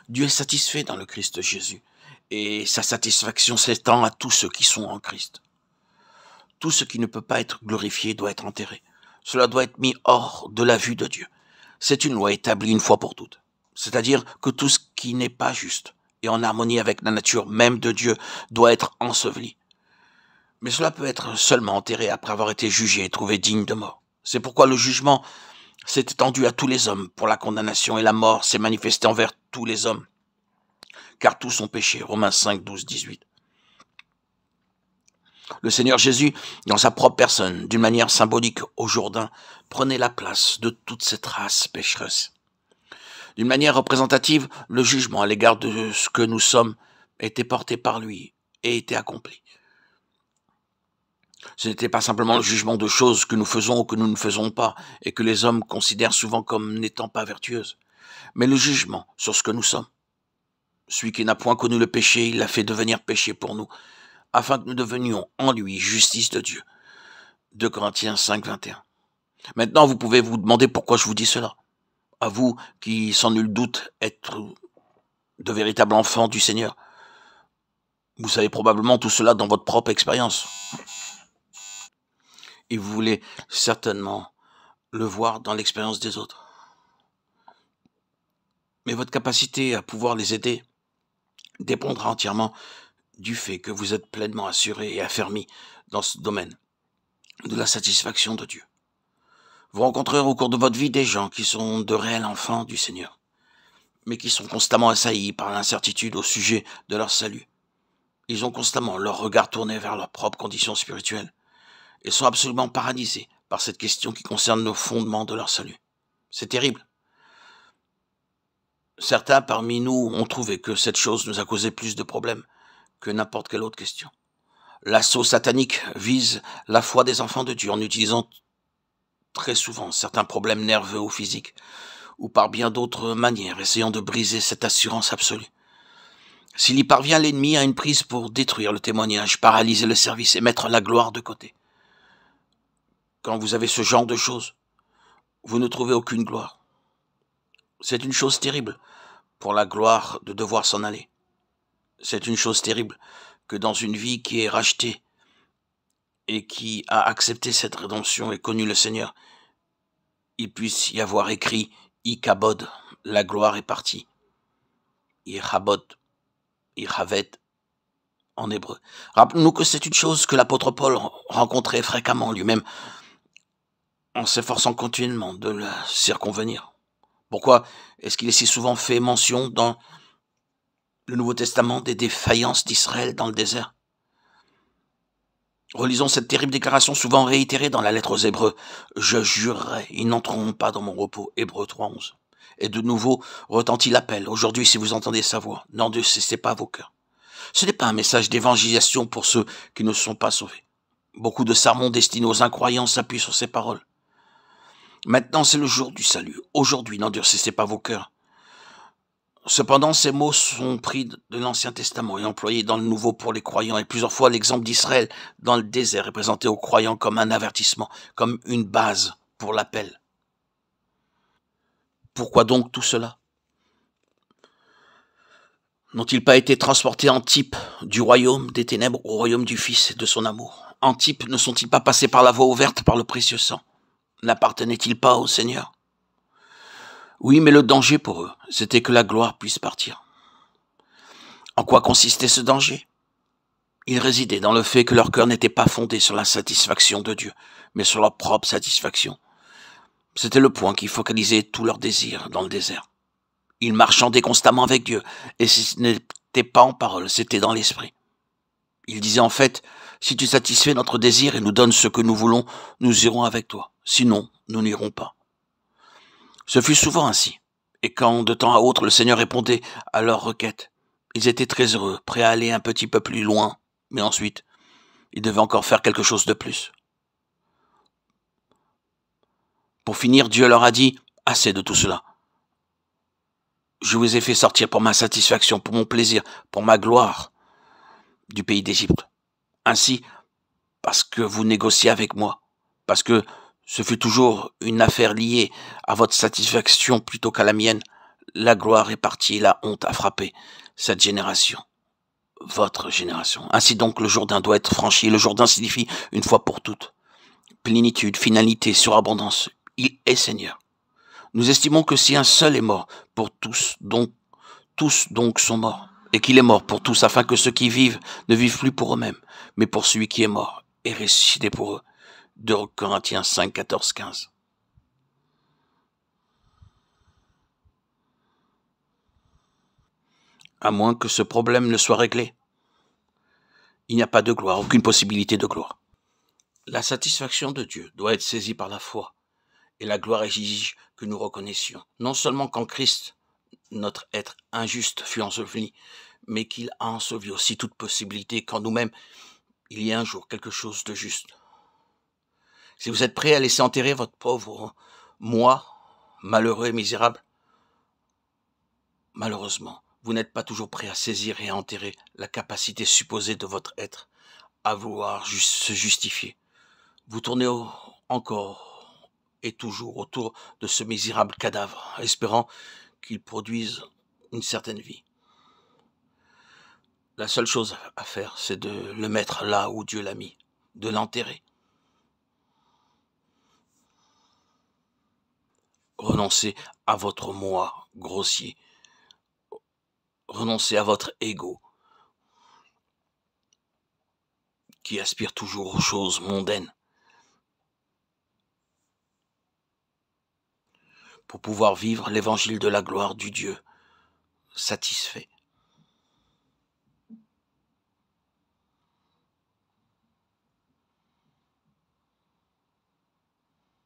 Dieu est satisfait dans le Christ Jésus. Et sa satisfaction s'étend à tous ceux qui sont en Christ. Tout ce qui ne peut pas être glorifié doit être enterré. Cela doit être mis hors de la vue de Dieu. C'est une loi établie une fois pour toutes. C'est-à-dire que tout ce qui n'est pas juste et en harmonie avec la nature même de Dieu doit être enseveli. Mais cela peut être seulement enterré après avoir été jugé et trouvé digne de mort. C'est pourquoi le jugement s'est étendu à tous les hommes pour la condamnation et la mort s'est manifestée envers tous les hommes. Car tous ont péché. Romains 5, 12, 18. Le Seigneur Jésus, dans sa propre personne, d'une manière symbolique au Jourdain, prenait la place de toute cette race pécheresse. D'une manière représentative, le jugement à l'égard de ce que nous sommes était porté par lui et était accompli. Ce n'était pas simplement le jugement de choses que nous faisons ou que nous ne faisons pas et que les hommes considèrent souvent comme n'étant pas vertueuses, mais le jugement sur ce que nous sommes. Celui qui n'a point connu le péché, il l'a fait devenir péché pour nous, afin que nous devenions en lui justice de Dieu. 2 Corinthiens 5, 21. Maintenant, vous pouvez vous demander pourquoi je vous dis cela. À vous qui, sans nul doute, êtes de véritables enfants du Seigneur. Vous savez probablement tout cela dans votre propre expérience. Et vous voulez certainement le voir dans l'expérience des autres. Mais votre capacité à pouvoir les aider dépendra entièrement du fait que vous êtes pleinement assuré et affermi dans ce domaine de la satisfaction de Dieu. Vous rencontrerez au cours de votre vie des gens qui sont de réels enfants du Seigneur, mais qui sont constamment assaillis par l'incertitude au sujet de leur salut. Ils ont constamment leur regard tourné vers leur propre condition spirituelle et sont absolument paralysés par cette question qui concerne le fondement de leur salut. C'est terrible. Certains parmi nous ont trouvé que cette chose nous a causé plus de problèmes que n'importe quelle autre question. L'assaut satanique vise la foi des enfants de Dieu en utilisant très souvent certains problèmes nerveux ou physiques, ou par bien d'autres manières, essayant de briser cette assurance absolue. S'il y parvient, l'ennemi a une prise pour détruire le témoignage, paralyser le service et mettre la gloire de côté. Quand vous avez ce genre de choses, vous ne trouvez aucune gloire. C'est une chose terrible pour la gloire de devoir s'en aller. C'est une chose terrible que dans une vie qui est rachetée et qui a accepté cette rédemption et connu le Seigneur, il puisse y avoir écrit « Ikabod », la gloire est partie. « Irhabod », Irhavet en hébreu. Rappelons-nous que c'est une chose que l'apôtre Paul rencontrait fréquemment lui-même en s'efforçant continuellement de la circonvenir. Pourquoi est-ce qu'il est si souvent fait mention dans le Nouveau Testament des défaillances d'Israël dans le désert? Relisons cette terrible déclaration souvent réitérée dans la lettre aux Hébreux. « Je jurerai, ils n'entreront pas dans mon repos » Hébreux 3.11. Et de nouveau retentit l'appel. « Aujourd'hui, si vous entendez sa voix, n'en décessez pas vos cœurs. » Ce n'est pas un message d'évangélisation pour ceux qui ne sont pas sauvés. Beaucoup de sermons destinés aux incroyants s'appuient sur ces paroles. Maintenant, c'est le jour du salut. Aujourd'hui, n'endurcissez pas vos cœurs. Cependant, ces mots sont pris de l'Ancien Testament et employés dans le Nouveau pour les croyants. Et plusieurs fois, l'exemple d'Israël dans le désert est présenté aux croyants comme un avertissement, comme une base pour l'appel. Pourquoi donc tout cela? N'ont-ils pas été transportés en type du royaume des ténèbres au royaume du Fils et de son amour? En type, ne sont-ils pas passés par la voie ouverte par le précieux sang? N'appartenaient-ils pas au Seigneur? Oui, mais le danger pour eux, c'était que la gloire puisse partir. En quoi consistait ce danger? Il résidait dans le fait que leur cœur n'était pas fondé sur la satisfaction de Dieu, mais sur leur propre satisfaction. C'était le point qui focalisait tous leurs désirs dans le désert. Ils marchandaient constamment avec Dieu, et ce n'était pas en parole, c'était dans l'esprit. Ils disaient en fait, si tu satisfais notre désir et nous donnes ce que nous voulons, nous irons avec toi. Sinon, nous n'irons pas. Ce fut souvent ainsi. Et quand, de temps à autre, le Seigneur répondait à leurs requêtes, ils étaient très heureux, prêts à aller un petit peu plus loin. Mais ensuite, ils devaient encore faire quelque chose de plus. Pour finir, Dieu leur a dit, assez de tout cela. Je vous ai fait sortir pour ma satisfaction, pour mon plaisir, pour ma gloire du pays d'Égypte. Ainsi, parce que vous négociez avec moi, parce que ce fut toujours une affaire liée à votre satisfaction plutôt qu'à la mienne, La gloire est partie, la honte a frappé cette génération, votre génération. Ainsi donc, le Jourdain doit être franchi. Le Jourdain signifie une fois pour toutes plénitude, finalité, surabondance. Il est Seigneur. Nous estimons que si un seul est mort pour tous donc sont morts, et qu'il est mort pour tous, afin que ceux qui vivent ne vivent plus pour eux-mêmes, mais pour celui qui est mort et ressuscité pour eux. 2 Corinthiens 5, 14, 15. À moins que ce problème ne soit réglé, il n'y a pas de gloire, aucune possibilité de gloire. La satisfaction de Dieu doit être saisie par la foi, et la gloire exige que nous reconnaissions, non seulement qu'en Christ, notre être injuste fut enseveli, mais qu'il a enseveli aussi toute possibilité qu'en nous-mêmes, il y ait un jour quelque chose de juste. Si vous êtes prêt à laisser enterrer votre pauvre moi, malheureux et misérable, malheureusement, vous n'êtes pas toujours prêt à saisir et à enterrer la capacité supposée de votre être à vouloir se justifier. Vous tournez encore et toujours autour de ce misérable cadavre, espérant qu'il produise une certaine vie. La seule chose à faire, c'est de le mettre là où Dieu l'a mis, de l'enterrer. Renoncez à votre moi grossier. Renoncez à votre ego qui aspire toujours aux choses mondaines pour pouvoir vivre l'évangile de la gloire du Dieu satisfait.